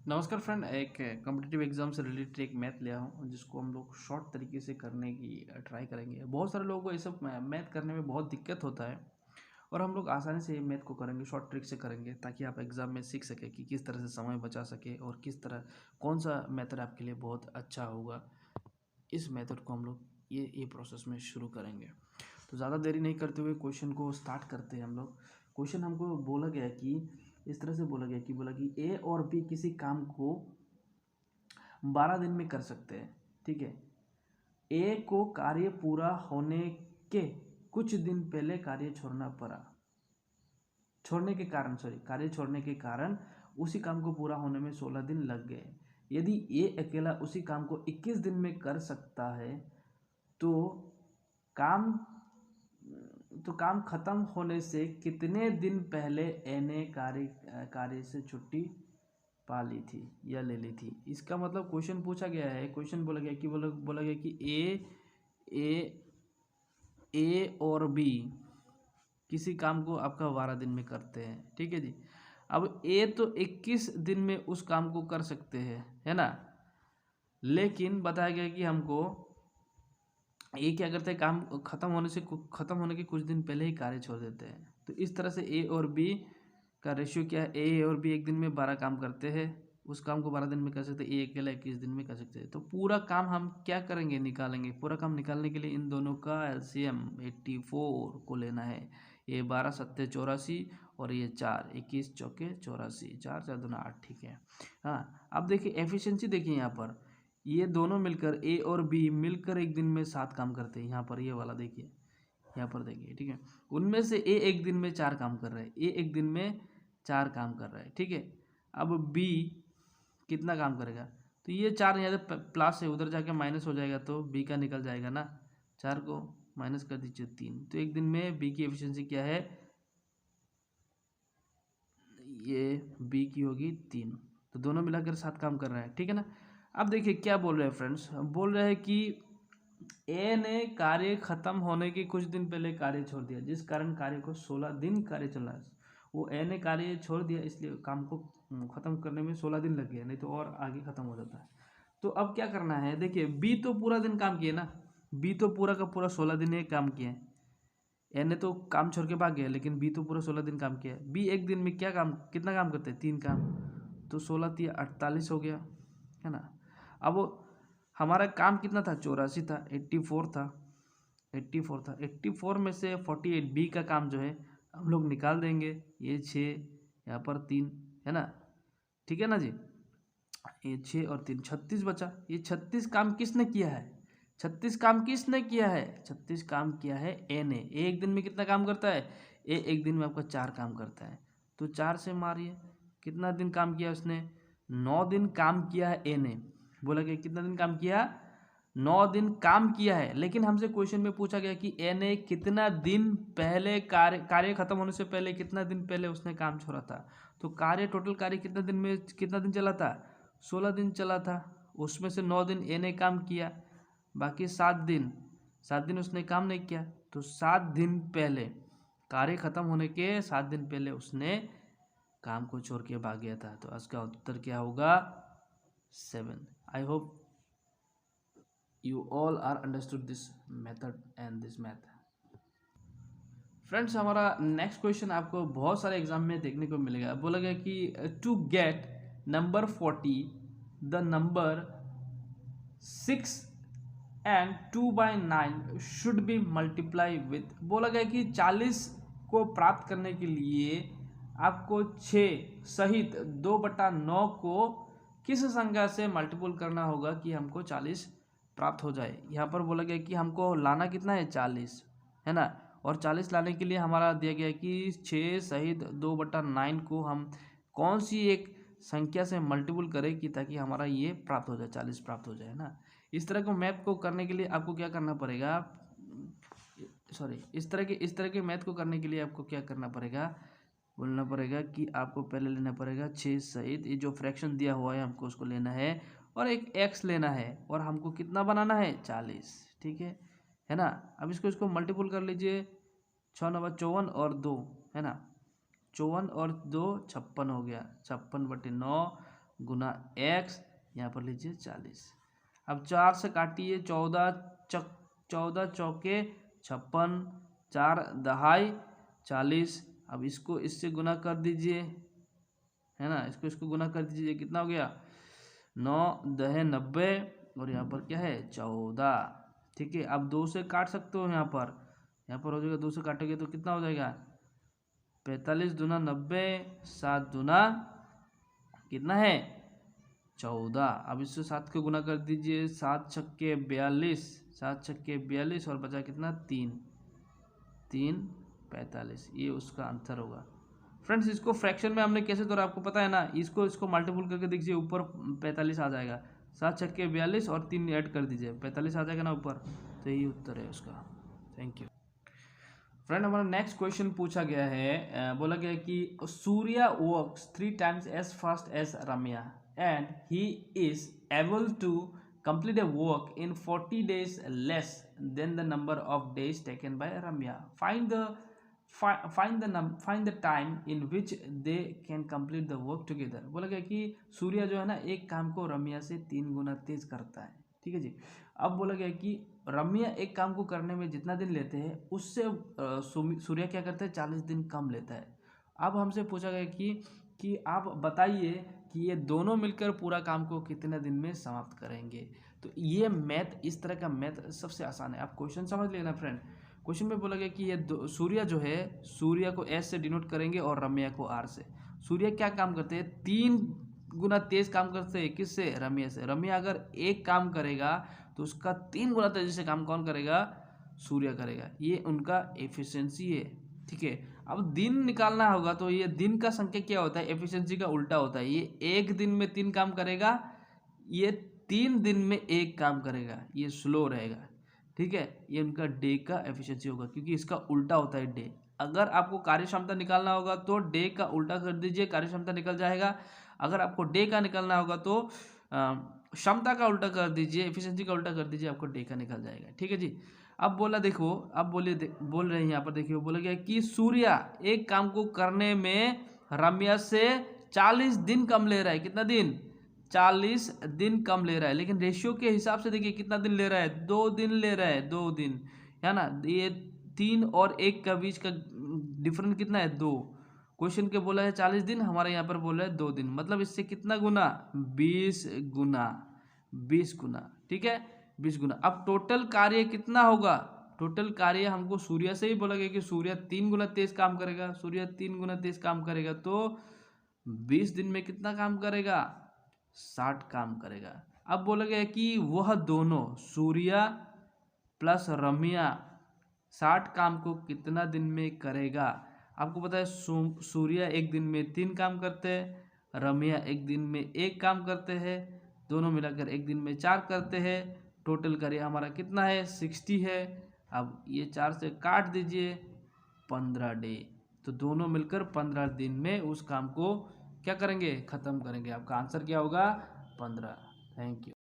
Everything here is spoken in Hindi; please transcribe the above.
नमस्कार फ्रेंड, एक कॉम्पिटिटिव एग्जाम से रिलेटेड एक मैथ लिया हूँ जिसको हम लोग शॉर्ट तरीके से करने की ट्राई करेंगे। बहुत सारे लोगों को ये सब मैथ करने में बहुत दिक्कत होता है और हम लोग आसानी से मैथ को करेंगे, शॉर्ट ट्रिक से करेंगे ताकि आप एग्ज़ाम में सीख सके कि किस तरह से समय बचा सके और किस तरह कौन सा मेथड आपके लिए बहुत अच्छा होगा। इस मेथड को हम लोग ये प्रोसेस में शुरू करेंगे। तो ज़्यादा देरी नहीं करते हुए क्वेश्चन को स्टार्ट करते हैं हम लोग। क्वेश्चन हमको बोला गया कि इस तरह से बोला कि ए और बी किसी काम को 12 दिन में कर सकते हैं। ठीक है। ए को कार्य पूरा होने के कुछ दिन पहले कार्य छोड़ना पड़ा। कार्य छोड़ने के कारण उसी काम को पूरा होने में 16 दिन लग गए। यदि ए अकेला उसी काम को 21 दिन में कर सकता है तो काम काम खत्म होने से कितने दिन पहले ए ने कार्य से छुट्टी पा ली थी या ले ली थी। इसका मतलब क्वेश्चन पूछा गया है, क्वेश्चन बोला गया कि ए ए और बी किसी काम को आपका 12 दिन में करते हैं। ठीक है जी। अब ए तो 21 दिन में उस काम को कर सकते हैं, है ना। लेकिन बताया गया कि हमको ए क्या करते हैं, काम खत्म होने के कुछ दिन पहले ही कार्य छोड़ देते हैं। तो इस तरह से ए और बी का रेशियो क्या है, ए और बी एक दिन में 12 काम करते हैं। उस काम को 12 दिन में कर सकते हैं, ए अकेला 21 दिन में कर सकते हैं। तो पूरा काम हम क्या करेंगे, निकालेंगे। पूरा काम निकालने के लिए इन दोनों का एलसीएम 84 को लेना है। ये 12 सत्ते 84 और ये 4 21 चौके 84, 4 4 दूना 8। ठीक है। हाँ, अब देखिए एफिशिएंसी, देखिए यहाँ पर ये दोनों मिलकर ए और बी मिलकर एक दिन में 7 काम करते हैं। यहाँ पर ये वाला देखिए, यहाँ पर देखिए। ठीक है। उनमें से ए एक दिन में 4 काम कर रहा है, ए एक दिन में 4 काम कर रहा है। ठीक है। अब बी कितना काम करेगा, तो ये 4 यहाँ से प्लस है, उधर जाके माइनस हो जाएगा तो बी का निकल जाएगा ना। 4 को माइनस कर दीजिए 3। तो एक दिन में बी की एफिशिएंसी क्या है, ये बी की होगी 3। तो दोनों मिलाकर 7 काम कर रहे हैं। ठीक है ना। अब देखिए क्या बोल रहे हैं फ्रेंड्स, बोल रहे हैं कि ए ने कार्य खत्म होने के कुछ दिन पहले कार्य छोड़ दिया, जिस कारण कार्य को 16 दिन कार्य चला। वो ए ने कार्य छोड़ दिया, इसलिए काम को खत्म करने में 16 दिन लग गया, नहीं तो और आगे खत्म हो जाता है। तो अब क्या करना है, देखिए बी तो पूरा दिन काम किए ना, बी तो पूरा का पूरा 16 दिन ही काम किया है। ए ने तो काम छोड़ के भाग गया, लेकिन बी तो पूरा 16 दिन काम किया है। बी एक दिन में कितना काम करते हैं, 3 काम। तो 16 3 48 हो गया, है ना। अब हमारा काम कितना था, 84 था, 84 था, 84 था। 84 में से 48 बी का काम जो है हम लोग निकाल देंगे। ये 6, यहाँ पर 3, है ना। ठीक है ना जी। ये 6 और 3 36 बचा। ये 36 काम किसने किया है, 36 काम किसने किया है, 36 काम किया है ए ने। ए एक दिन में कितना काम करता है, ए एक दिन में आपका 4 काम करता है। तो 4 से मारिए, कितना दिन काम किया उसने, 9 दिन काम किया है ए ने। बोला गया कितना दिन काम किया, 9 दिन काम किया है। लेकिन हमसे क्वेश्चन में पूछा गया कि ए ने कितना दिन पहले कार्य खत्म होने से पहले कितना दिन पहले उसने काम छोड़ा था। तो टोटल कार्य कितना दिन चला था, 16 दिन चला था। उसमें से 9 दिन ए ने काम किया, बाकी 7 दिन उसने काम नहीं किया। तो 7 दिन पहले, कार्य खत्म होने के 7 दिन पहले उसने काम को छोड़ के भाग गया था। तो इसका उत्तर क्या होगा, 7। I hope you all are understood this method and this math। Friends, हमारा नेक्स्ट क्वेश्चन आपको बहुत सारे एग्जाम में देखने को मिलेगा। बोला गया कि to get number 40 the number 6 and 2/9 should be multiply with. बोला गया कि 40 को प्राप्त करने के लिए आपको 6 सहित 2/9 को किस संख्या से मल्टीपल करना होगा कि हमको 40 प्राप्त हो जाए। यहाँ पर बोला गया कि हमको लाना कितना है, 40, है ना। और 40 लाने के लिए हमारा दिया गया कि 6 सहित 2/9 को हम कौन सी एक संख्या से मल्टीपल करें कि ताकि हमारा ये प्राप्त हो जाए, 40 प्राप्त हो जाए ना। इस तरह को मैथ को करने के लिए आपको क्या करना पड़ेगा, इस तरह के मैथ को करने के लिए आपको क्या करना पड़ेगा, बोलना पड़ेगा कि आपको पहले लेना पड़ेगा 6 सहित ये जो फ्रैक्शन दिया हुआ है हमको उसको लेना है, और एक x लेना है, और हमको कितना बनाना है, 40। ठीक है ना। अब इसको मल्टीपल कर लीजिए, 6 9 54 और 2, है ना। 54 और 2 56 हो गया, 56/9 गुना x, यहाँ पर लीजिए 40। अब 4 से काटिए, 14 चौके 56, 4 दहाई 40। अब इसको इससे गुना कर दीजिए, है ना, इसको गुना कर दीजिए, कितना हो गया 9 दहे 90 और यहाँ पर क्या है 14। ठीक है, अब 2 से काट सकते हो, यहाँ पर हो जाएगा 2 से काटोगे तो कितना हो जाएगा 45 दूना 90, 7 दूना कितना है 14। अब इससे 7 को गुना कर दीजिए, 7 छक्के 42, 7 छक्के 42 और बचा कितना 3 45। ये उसका आंसर होगा फ्रेंड्स। इसको फ्रैक्शन में हमने कैसे तोड़ा आपको पता है ना, इसको मल्टीपल करके देखिए, ऊपर 45 आ जाएगा, 7 छक्के 42 और 3 ऐड कर दीजिए, 45 आ जाएगा ना ऊपर, तो यही उत्तर है उसका। Thank you friend. हमारा नेक्स्ट क्वेश्चन पूछा गया है, बोला गया है कि Surya works 3 times as fast as Ramya and he is able to complete a work in 40 days less than the number of days taken by Ramya. Find the time in which they can complete the work together. बोला गया कि सूर्या जो है ना एक काम को रम्या से 3 गुना तेज करता है। ठीक है जी। अब बोला गया कि रम्या एक काम को करने में जितना दिन लेते हैं उससे सूर्या क्या करता है 40 दिन कम लेता है। अब हमसे पूछा गया कि आप बताइए कि ये दोनों मिलकर पूरा काम को कितने दिन में समाप्त करेंगे। तो ये मैथ, इस तरह का मैथ सबसे आसान है, आप क्वेश्चन समझ लेना फ्रेंड। क्वेश्चन में बोला गया कि ये सूर्या जो है, सूर्या को एस से डिनोट करेंगे और रम्या को आर से। सूर्या क्या काम करते हैं 3 गुना तेज काम करते हैं, किससे रम्या से। रम्या अगर एक काम करेगा तो उसका 3 गुना तेजी से काम कौन करेगा सूर्य करेगा, ये उनका एफिशिएंसी है। ठीक है, अब दिन निकालना होगा तो ये दिन का संख्या क्या होता है एफिशिएंसी का उल्टा होता है। ये एक दिन में 3 काम करेगा, ये 3 दिन में 1 काम करेगा, ये स्लो रहेगा। ठीक है, ये उनका डे का एफिशिएंसी होगा क्योंकि इसका उल्टा होता है डे। अगर आपको कार्य क्षमता निकालना होगा तो डे का उल्टा कर दीजिए, कार्य क्षमता निकल जाएगा। अगर आपको डे का निकालना होगा तो क्षमता का उल्टा कर दीजिए, एफिशिएंसी का उल्टा कर दीजिए, आपको डे का निकल जाएगा। ठीक है जी। अब बोला देखो, अब बोल रहे हैं यहाँ पर देखिए, बोला गया कि सूर्या एक काम को करने में रम्या से 40 दिन कम ले रहा है। कितना दिन 40 दिन कम ले रहा है, लेकिन रेशियो के हिसाब से देखिए कितना दिन ले रहा है 2 दिन ले रहा है, 2 दिन है ना। ये 3 और 1 का बीच का डिफरेंस कितना है 2। क्वेश्चन के बोला है 40 दिन, हमारे यहाँ पर बोला है 2 दिन, मतलब इससे कितना गुना 20 गुना, 20 गुना। ठीक है 20 गुना। अब टोटल कार्य कितना होगा, टोटल कार्य हमको सूर्य से ही बोला गया कि सूर्य 3 गुना तेज काम करेगा, सूर्य 3 गुना तेज काम करेगा तो 20 दिन में कितना काम करेगा 60 काम करेगा। अब बोला गया कि वह दोनों सूर्य प्लस रम्या 60 काम को कितना दिन में करेगा। आपको पता है सूर्य एक दिन में 3 काम करते हैं, रम्या एक दिन में 1 काम करते हैं, दोनों मिलाकर एक दिन में 4 करते हैं। टोटल कार्य हमारा कितना है 60 है। अब ये 4 से काट दीजिए 15 डे, तो दोनों मिलकर 15 दिन में उस काम को क्या करेंगे खत्म करेंगे। आपका आंसर क्या होगा 15। Thank you.